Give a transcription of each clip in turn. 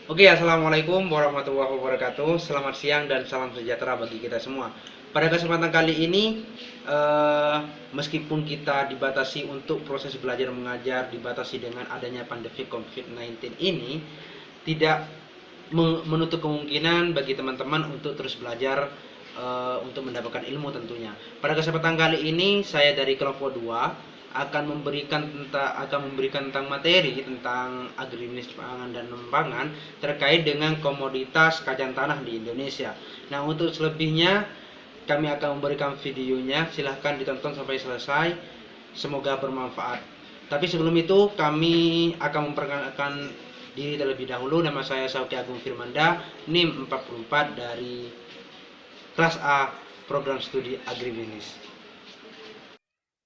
Oke, assalamualaikum warahmatullahi wabarakatuh. Selamat siang dan salam sejahtera bagi kita semua. Pada kesempatan kali ini, meskipun kita dibatasi untuk proses belajar mengajar, dibatasi dengan adanya pandemi COVID-19 ini, tidak menutup kemungkinan bagi teman-teman untuk terus belajar untuk mendapatkan ilmu tentunya. Pada kesempatan kali ini saya dari kelompok 2 akan memberikan tentang materi tentang agribisnis pangan dan non-pangan terkait dengan komoditas kacang tanah di Indonesia. Nah, untuk selebihnya kami akan memberikan videonya, silahkan ditonton sampai selesai. Semoga bermanfaat. Tapi sebelum itu kami akan memperkenalkan diri terlebih dahulu. Nama saya Sauki Agung Firmanda, NIM 44 dari kelas A program studi agribisnis.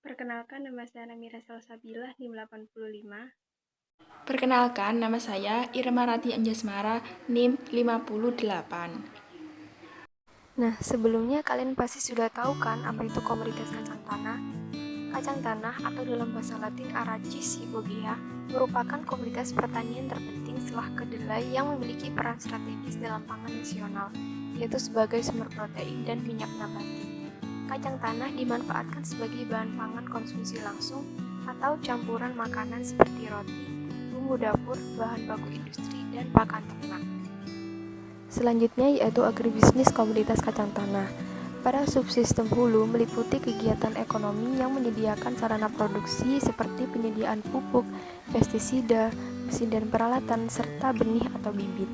Perkenalkan, nama saya Namira Salsabila, NIM 85. Perkenalkan, nama saya Irma Rati Anjasmara, NIM 58. Nah, sebelumnya kalian pasti sudah tahu kan apa itu komoditas kacang tanah? Kacang tanah atau dalam bahasa Latin Arachis cybogia merupakan komoditas pertanian terpenting setelah kedelai yang memiliki peran strategis dalam pangan nasional, yaitu sebagai sumber protein dan minyak nabati. Kacang tanah dimanfaatkan sebagai bahan pangan konsumsi langsung atau campuran makanan seperti roti, bumbu dapur, bahan baku industri, dan pakan ternak. Selanjutnya yaitu agribisnis komoditas kacang tanah. Pada subsistem hulu meliputi kegiatan ekonomi yang menyediakan sarana produksi seperti penyediaan pupuk, pestisida, mesin dan peralatan, serta benih atau bibit.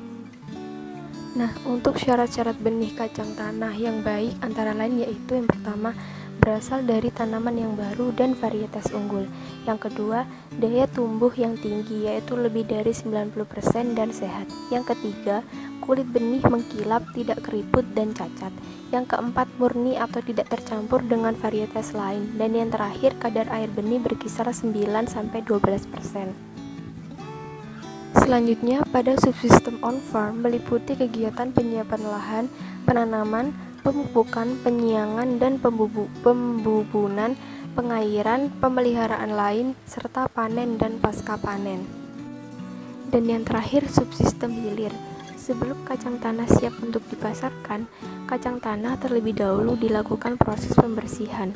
Nah, untuk syarat-syarat benih kacang tanah yang baik antara lain yaitu yang pertama, berasal dari tanaman yang baru dan varietas unggul. Yang kedua, daya tumbuh yang tinggi yaitu lebih dari 90% dan sehat. Yang ketiga, kulit benih mengkilap, tidak keriput dan cacat. Yang keempat, murni atau tidak tercampur dengan varietas lain. Dan yang terakhir, kadar air benih berkisar 9-12%. Selanjutnya, pada subsistem on-farm meliputi kegiatan penyiapan lahan, penanaman, pemupukan, penyiangan, dan pembubunan, pengairan, pemeliharaan lain, serta panen dan pasca panen. Dan yang terakhir, subsistem hilir. Sebelum kacang tanah siap untuk dipasarkan, kacang tanah terlebih dahulu dilakukan proses pembersihan.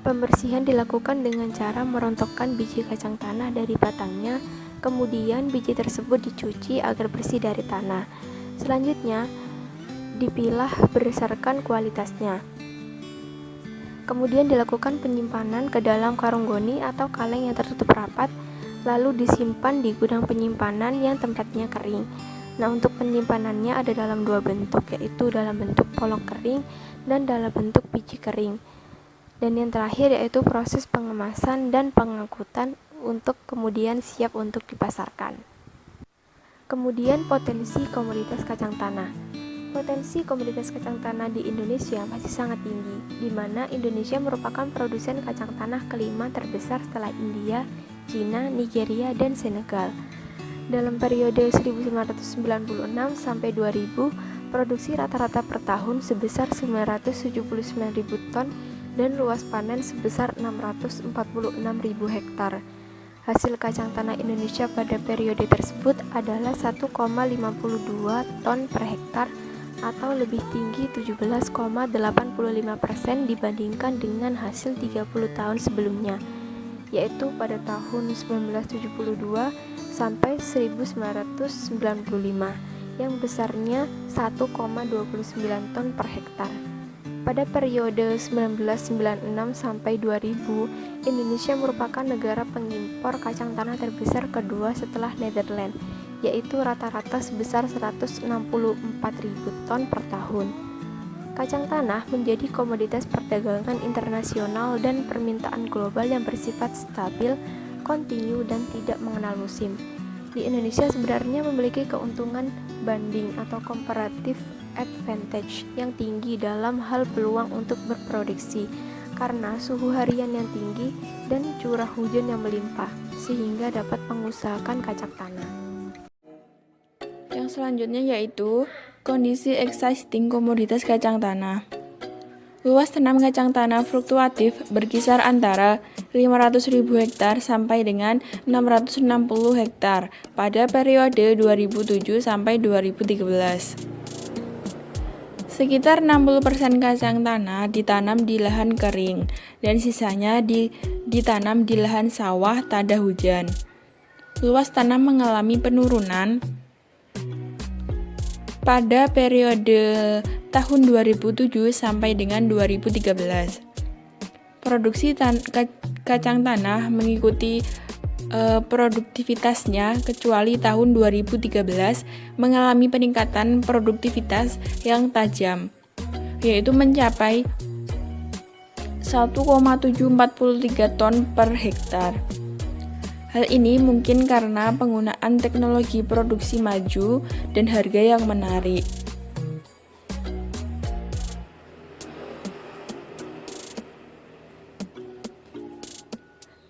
Pembersihan dilakukan dengan cara merontokkan biji kacang tanah dari batangnya, kemudian biji tersebut dicuci agar bersih dari tanah. Selanjutnya, dipilah berdasarkan kualitasnya. Kemudian dilakukan penyimpanan ke dalam karung goni atau kaleng yang tertutup rapat, lalu disimpan di gudang penyimpanan yang tempatnya kering. Nah, untuk penyimpanannya ada dalam dua bentuk, yaitu dalam bentuk polong kering dan dalam bentuk biji kering. Dan yang terakhir yaitu proses pengemasan dan pengangkutan untuk kemudian siap untuk dipasarkan. Kemudian potensi komoditas kacang tanah. Potensi komoditas kacang tanah di Indonesia masih sangat tinggi, di mana Indonesia merupakan produsen kacang tanah kelima terbesar setelah India, Cina, Nigeria, dan Senegal. Dalam periode 1996 sampai 2000, produksi rata-rata per tahun sebesar 979.000 ton dan luas panen sebesar 646.000 hektar. Hasil kacang tanah Indonesia pada periode tersebut adalah 1,52 ton per hektar atau lebih tinggi 17,85% dibandingkan dengan hasil 30 tahun sebelumnya, yaitu pada tahun 1972 sampai 1995 yang besarnya 1,29 ton per hektar. Pada periode 1996 sampai 2000, Indonesia merupakan negara pengimpor kacang tanah terbesar kedua setelah Netherlands, yaitu rata-rata sebesar 164.000 ton per tahun. Kacang tanah menjadi komoditas perdagangan internasional dan permintaan global yang bersifat stabil, kontinu, dan tidak mengenal musim. Di Indonesia sebenarnya memiliki keuntungan banding atau comparative advantage yang tinggi dalam hal peluang untuk berproduksi karena suhu harian yang tinggi dan curah hujan yang melimpah sehingga dapat mengusahakan kacang tanah. Yang selanjutnya yaitu kondisi existing komoditas kacang tanah. Luas tanam kacang tanah fluktuatif berkisar antara 500.000 hektar sampai dengan 660 hektar pada periode 2007 sampai 2013. Sekitar 60% kacang tanah ditanam di lahan kering dan sisanya ditanam di lahan sawah tada hujan. Luas tanam mengalami penurunan pada periode tahun 2007 sampai dengan 2013. Produksi kacang tanah mengikuti produktivitasnya kecuali tahun 2013 mengalami peningkatan produktivitas yang tajam, yaitu mencapai 1,743 ton per hektar. Hal ini mungkin karena penggunaan teknologi produksi maju dan harga yang menarik.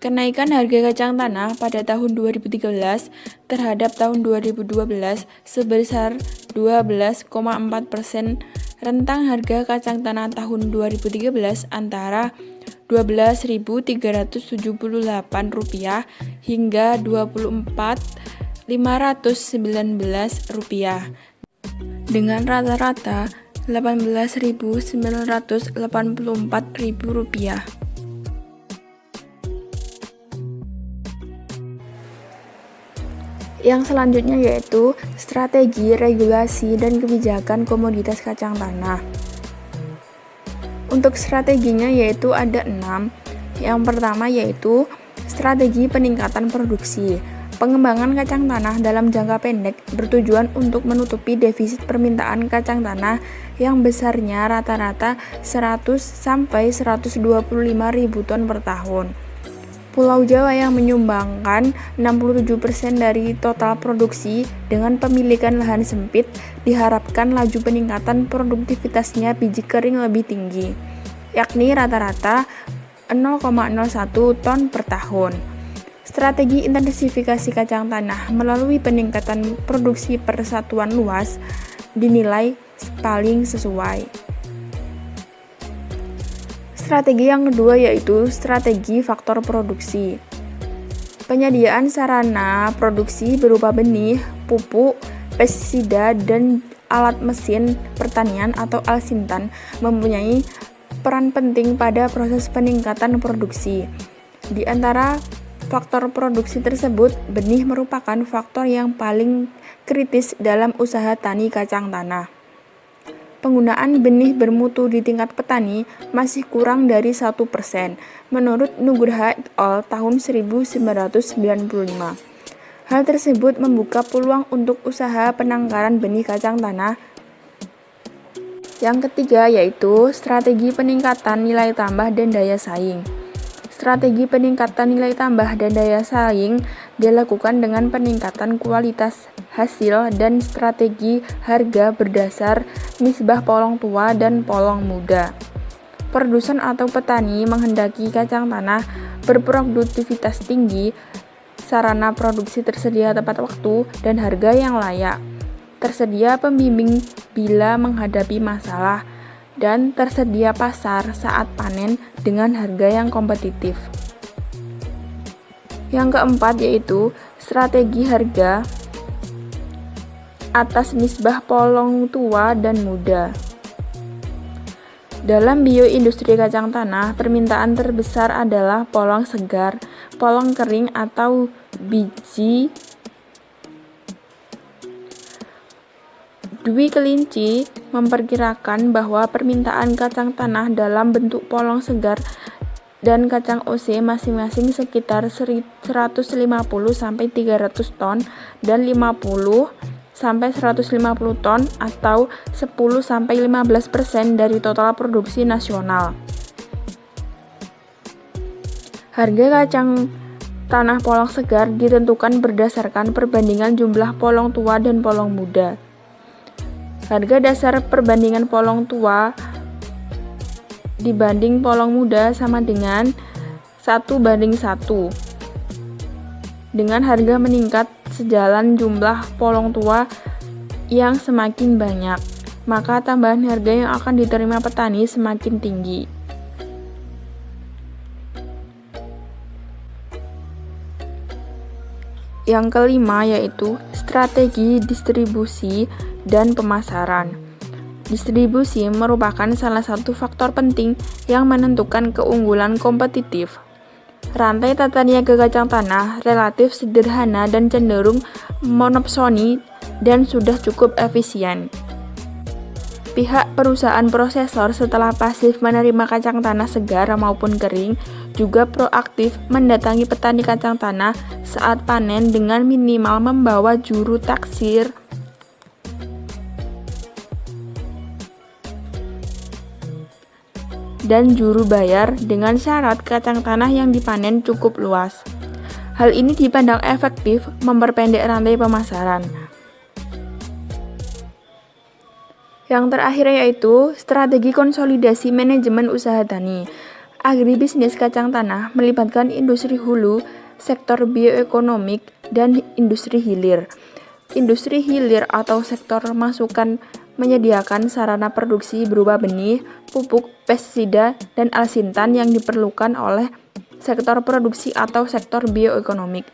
Kenaikan harga kacang tanah pada tahun 2013 terhadap tahun 2012 sebesar 12,4%. Rentang harga kacang tanah tahun 2013 antara Rp12.378 hingga Rp24.519 dengan rata-rata Rp18.984. Yang selanjutnya yaitu strategi, regulasi, dan kebijakan komoditas kacang tanah. Untuk strateginya yaitu ada 6. Yang pertama yaitu strategi peningkatan produksi. Pengembangan kacang tanah dalam jangka pendek bertujuan untuk menutupi defisit permintaan kacang tanah yang besarnya rata-rata 100 sampai 125 ribu ton per tahun. Pulau Jawa yang menyumbangkan 67% dari total produksi dengan pemilikan lahan sempit diharapkan laju peningkatan produktivitasnya biji kering lebih tinggi, yakni rata-rata 0,01 ton per tahun. Strategi intensifikasi kacang tanah melalui peningkatan produksi per satuan luas dinilai paling sesuai. Strategi yang kedua yaitu strategi faktor produksi. Penyediaan sarana produksi berupa benih, pupuk, pestisida, dan alat mesin pertanian atau Alsintan mempunyai peran penting pada proses peningkatan produksi. Di antara faktor produksi tersebut, benih merupakan faktor yang paling kritis dalam usaha tani kacang tanah. Penggunaan benih bermutu di tingkat petani masih kurang dari 1%, menurut Nugraha et al. Tahun 1995. Hal tersebut membuka peluang untuk usaha penangkaran benih kacang tanah. Yang ketiga yaitu strategi peningkatan nilai tambah dan daya saing. Strategi peningkatan nilai tambah dan daya saing dilakukan dengan peningkatan kualitas hasil dan strategi harga berdasar nisbah polong tua dan polong muda. Produsen atau petani menghendaki kacang tanah berproduktivitas tinggi, sarana produksi tersedia tepat waktu dan harga yang layak. Tersedia pembimbing bila menghadapi masalah dan tersedia pasar saat panen dengan harga yang kompetitif. Yang keempat yaitu strategi harga atas nisbah polong tua dan muda. Dalam bioindustri kacang tanah, permintaan terbesar adalah polong segar, polong kering atau biji. Dwi Kelinci memperkirakan bahwa permintaan kacang tanah dalam bentuk polong segar dan kacang OC masing-masing sekitar 150 sampai 300 ton dan 50 sampai 150 ton atau 10 sampai 15% dari total produksi nasional. Harga kacang tanah polong segar ditentukan berdasarkan perbandingan jumlah polong tua dan polong muda. Harga dasar perbandingan polong tua dibanding polong muda sama dengan 1:1. Dengan harga meningkat sejalan jumlah polong tua yang semakin banyak, maka tambahan harga yang akan diterima petani semakin tinggi. Yang kelima yaitu strategi distribusi dan pemasaran. Distribusi merupakan salah satu faktor penting yang menentukan keunggulan kompetitif. Rantai tata niaga kacang tanah relatif sederhana dan cenderung monopsoni dan sudah cukup efisien. Pihak perusahaan prosesor setelah pasif menerima kacang tanah segar maupun kering juga proaktif mendatangi petani kacang tanah saat panen dengan minimal membawa juru taksir dan juru bayar dengan syarat kacang tanah yang dipanen cukup luas. Hal ini dipandang efektif memperpendek rantai pemasaran. Yang terakhir yaitu strategi konsolidasi manajemen usaha tani. Agribisnis kacang tanah melibatkan industri hulu, sektor bioekonomik, dan industri hilir. Industri hilir atau sektor masukan menyediakan sarana produksi berupa benih, pupuk, pestisida, dan alsintan yang diperlukan oleh sektor produksi atau sektor bioekonomik.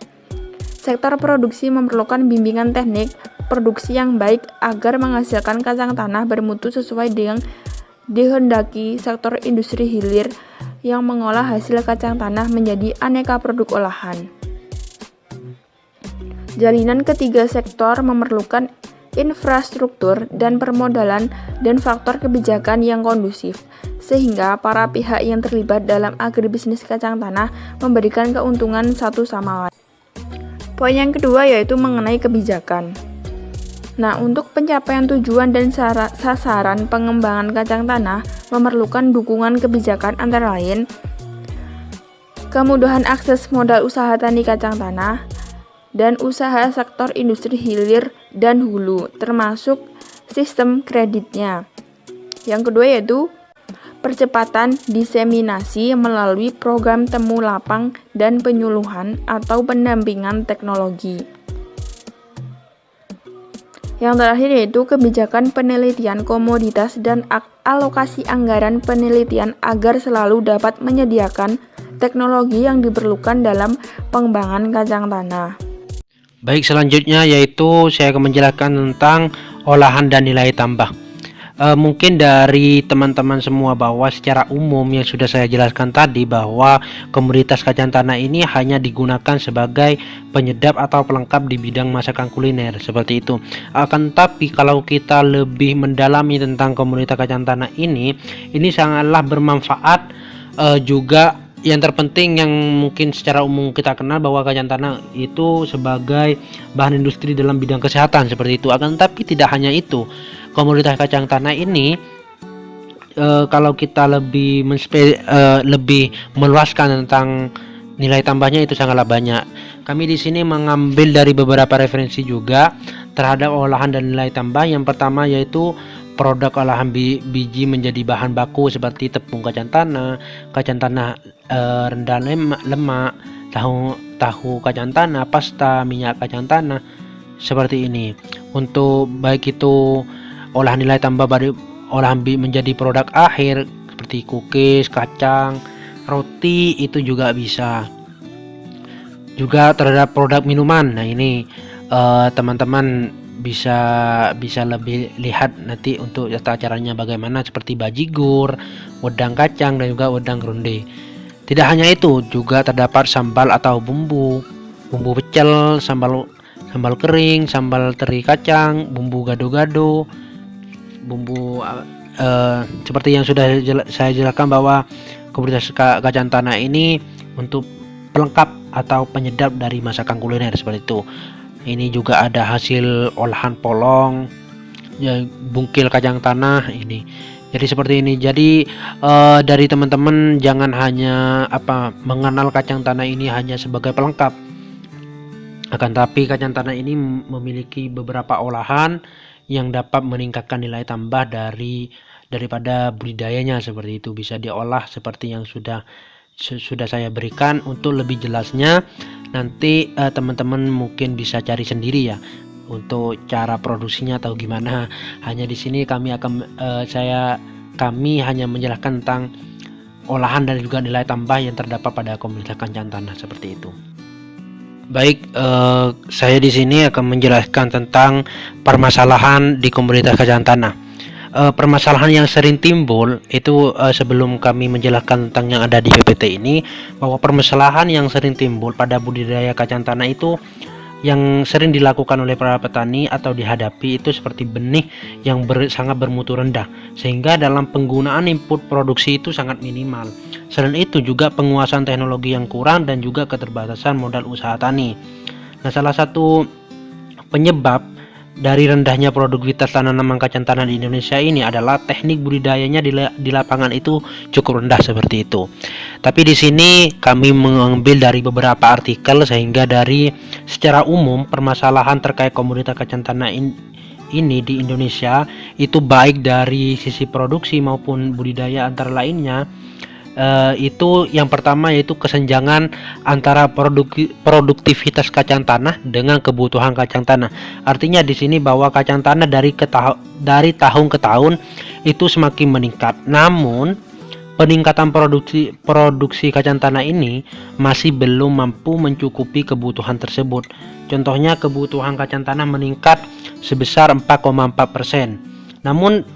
Sektor produksi memerlukan bimbingan teknik produksi yang baik agar menghasilkan kacang tanah bermutu sesuai dengan dikehendaki sektor industri hilir yang mengolah hasil kacang tanah menjadi aneka produk olahan. Jalinan ketiga sektor memerlukan infrastruktur dan permodalan dan faktor kebijakan yang kondusif, sehingga para pihak yang terlibat dalam agribisnis kacang tanah memberikan keuntungan satu sama lain. Poin yang kedua yaitu mengenai kebijakan. Nah, untuk pencapaian tujuan dan sasaran pengembangan kacang tanah memerlukan dukungan kebijakan antara lain kemudahan akses modal usaha tani kacang tanah dan usaha sektor industri hilir dan hulu, termasuk sistem kreditnya. Yang kedua yaitu percepatan diseminasi melalui program temu lapang dan penyuluhan atau pendampingan teknologi. Yang terakhir yaitu kebijakan penelitian komoditas dan alokasi anggaran penelitian agar selalu dapat menyediakan teknologi yang diperlukan dalam pengembangan kacang tanah. Baik, selanjutnya yaitu saya akan menjelaskan tentang olahan dan nilai tambah. Mungkin dari teman-teman semua bahwa secara umum yang sudah saya jelaskan tadi bahwa komoditas kacang tanah ini hanya digunakan sebagai penyedap atau pelengkap di bidang masakan kuliner seperti itu. Akan tapi kalau kita lebih mendalami tentang komoditas kacang tanah ini sangatlah bermanfaat. Juga yang terpenting yang mungkin secara umum kita kenal bahwa kacang tanah itu sebagai bahan industri dalam bidang kesehatan seperti itu. Akan tapi tidak hanya itu. Komoditas kacang tanah ini kalau kita lebih meluaskan tentang nilai tambahnya itu sangatlah banyak. Kami di sini mengambil dari beberapa referensi juga terhadap olahan dan nilai tambah. Yang pertama yaitu produk olahan biji menjadi bahan baku seperti tepung kacang tanah rendah lemak, tahu kacang tanah, pasta, minyak kacang tanah seperti ini. Untuk baik itu olahan nilai tambah dari olahan menjadi produk akhir seperti cookies, kacang, roti itu juga bisa. Juga terhadap produk minuman. Nah, ini teman-teman bisa lebih lihat nanti untuk tata caranya bagaimana seperti bajigur, wedang kacang dan juga wedang ronde. Tidak hanya itu, juga terdapat sambal atau bumbu pecel, sambal kering, sambal teri kacang, bumbu gado-gado, bumbu seperti yang sudah saya jelaskan bahwa komoditas kacang tanah ini untuk pelengkap atau penyedap dari masakan kuliner seperti itu. Ini juga ada hasil olahan polong, ya, bungkil kacang tanah ini. Jadi seperti ini. Jadi dari teman-teman jangan hanya mengenal kacang tanah ini hanya sebagai pelengkap. Akan tapi kacang tanah ini memiliki beberapa olahan yang dapat meningkatkan nilai tambah daripada budidayanya seperti itu. Bisa diolah seperti yang sudah saya berikan. Untuk lebih jelasnya nanti teman-teman mungkin bisa cari sendiri ya. untuk cara produksinya atau gimana. Hanya di sini kami hanya menjelaskan tentang olahan dan juga nilai tambah yang terdapat pada komunitas kacang tanah seperti itu. Baik, saya di sini akan menjelaskan tentang permasalahan di komunitas kacang tanah. Permasalahan yang sering timbul itu sebelum kami menjelaskan tentang yang ada di PPT ini, bahwa permasalahan yang sering timbul pada budidaya kacang tanah itu yang sering dilakukan oleh para petani atau dihadapi itu seperti benih yang sangat bermutu rendah, sehingga dalam penggunaan input produksi itu sangat minimal. Selain itu juga penguasaan teknologi yang kurang dan juga keterbatasan modal usaha tani. Nah, salah satu penyebab dari rendahnya produktivitas tanaman kacang tanah di Indonesia ini adalah teknik budidayanya di lapangan itu cukup rendah seperti itu. Tapi di sini kami mengambil dari beberapa artikel, sehingga dari secara umum permasalahan terkait komoditas kacang tanah ini di Indonesia itu baik dari sisi produksi maupun budidaya antara lainnya. Itu yang pertama yaitu kesenjangan antara produktivitas kacang tanah dengan kebutuhan kacang tanah. Artinya di sini bahwa kacang tanah dari tahun ke tahun itu semakin meningkat. Namun peningkatan produksi kacang tanah ini masih belum mampu mencukupi kebutuhan tersebut. Contohnya kebutuhan kacang tanah meningkat sebesar 4,4%. Namun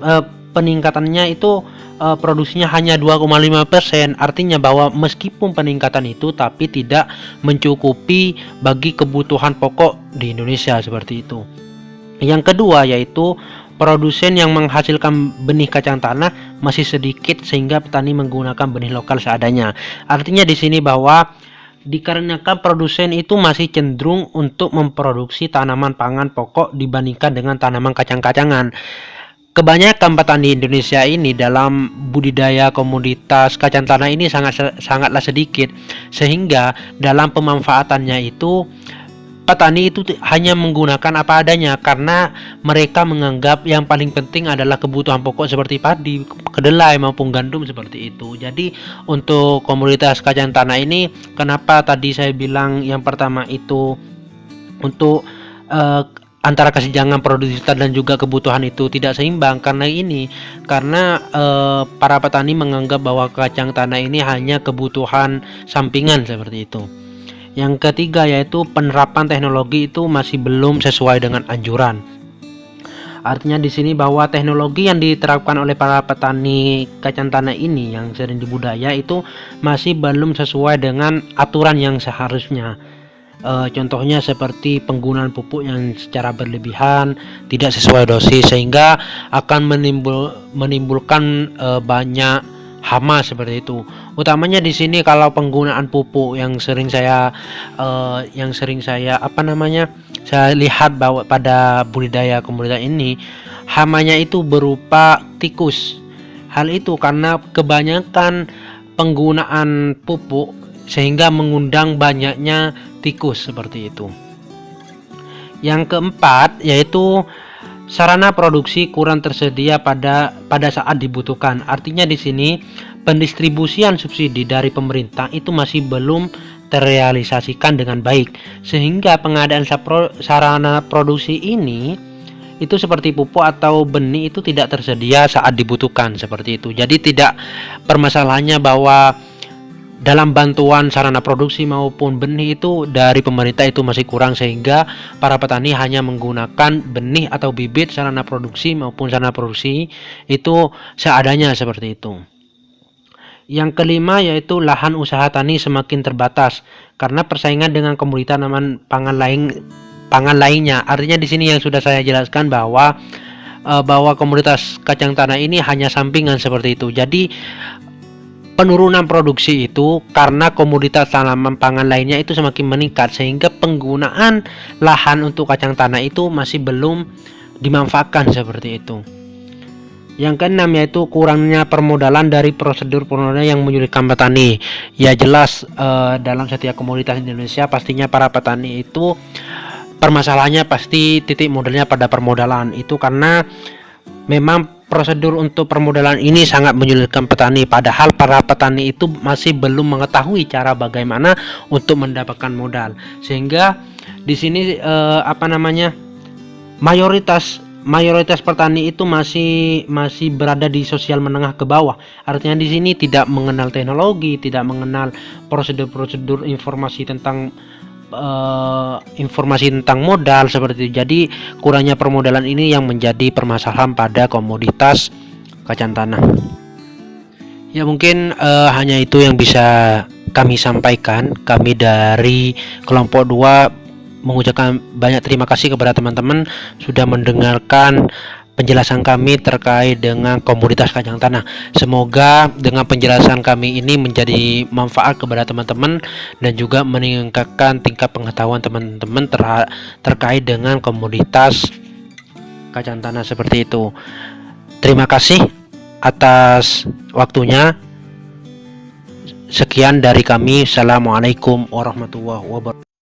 peningkatannya itu produksinya hanya 2,5%. Artinya bahwa meskipun peningkatan itu tapi tidak mencukupi bagi kebutuhan pokok di Indonesia seperti itu. Yang kedua yaitu produsen yang menghasilkan benih kacang tanah masih sedikit, sehingga petani menggunakan benih lokal seadanya. Artinya di sini bahwa dikarenakan produsen itu masih cenderung untuk memproduksi tanaman pangan pokok dibandingkan dengan tanaman kacang-kacangan. Kebanyakan petani Indonesia ini dalam budidaya komoditas kacang tanah ini sangatlah sedikit, sehingga dalam pemanfaatannya itu petani itu hanya menggunakan apa adanya, karena mereka menganggap yang paling penting adalah kebutuhan pokok seperti padi, kedelai maupun gandum seperti itu. Jadi untuk komoditas kacang tanah ini, kenapa tadi saya bilang yang pertama itu untuk antara kesenjangan produktivitas dan juga kebutuhan itu tidak seimbang, karena para petani menganggap bahwa kacang tanah ini hanya kebutuhan sampingan seperti itu. Yang ketiga yaitu penerapan teknologi itu masih belum sesuai dengan anjuran. Artinya di sini bahwa teknologi yang diterapkan oleh para petani kacang tanah ini yang sering dibudaya itu masih belum sesuai dengan aturan yang seharusnya. Contohnya seperti penggunaan pupuk yang secara berlebihan, tidak sesuai dosis, sehingga akan menimbulkan banyak hama seperti itu. Utamanya di sini kalau penggunaan pupuk yang sering saya saya lihat bahwa pada budidaya komoditas ini hamanya itu berupa tikus. Hal itu karena kebanyakan penggunaan pupuk sehingga mengundang banyaknya tikus seperti itu. Yang keempat yaitu sarana produksi kurang tersedia pada saat dibutuhkan. Artinya di sini pendistribusian subsidi dari pemerintah itu masih belum terrealisasikan dengan baik, sehingga pengadaan sarana produksi ini itu seperti pupuk atau benih itu tidak tersedia saat dibutuhkan seperti itu. Jadi tidak, permasalahannya bahwa dalam bantuan sarana produksi maupun benih itu dari pemerintah itu masih kurang, sehingga para petani hanya menggunakan benih atau bibit sarana produksi maupun sarana produksi itu seadanya seperti itu. Yang kelima yaitu lahan usaha tani semakin terbatas karena persaingan dengan komoditas tanaman pangan lainnya. Artinya di sini yang sudah saya jelaskan bahwa komoditas kacang tanah ini hanya sampingan seperti itu. Jadi penurunan produksi itu karena komoditas tanaman pangan lainnya itu semakin meningkat, sehingga penggunaan lahan untuk kacang tanah itu masih belum dimanfaatkan seperti itu. Yang keenam yaitu kurangnya permodalan dari prosedur permodalan yang menyulitkan petani. Ya jelas dalam setiap komoditas Indonesia pastinya para petani itu permasalahannya pasti titik modalnya pada permodalan. Itu karena memang prosedur untuk permodalan ini sangat menyulitkan petani, padahal para petani itu masih belum mengetahui cara bagaimana untuk mendapatkan modal. Sehingga di sini mayoritas petani itu masih berada di sosial menengah ke bawah. Artinya di sini tidak mengenal teknologi, tidak mengenal prosedur-prosedur informasi tentang modal seperti itu. Jadi kurangnya permodalan ini yang menjadi permasalahan pada komoditas kacang tanah. Ya mungkin hanya itu yang bisa kami sampaikan. Kami dari kelompok 2 mengucapkan banyak terima kasih kepada teman-teman sudah mendengarkan penjelasan kami terkait dengan komoditas kacang tanah. Semoga dengan penjelasan kami ini menjadi manfaat kepada teman-teman dan juga meningkatkan tingkat pengetahuan teman-teman terkait dengan komoditas kacang tanah seperti itu. Terima kasih atas waktunya. Sekian dari kami. Assalamualaikum warahmatullahi wabarakatuh.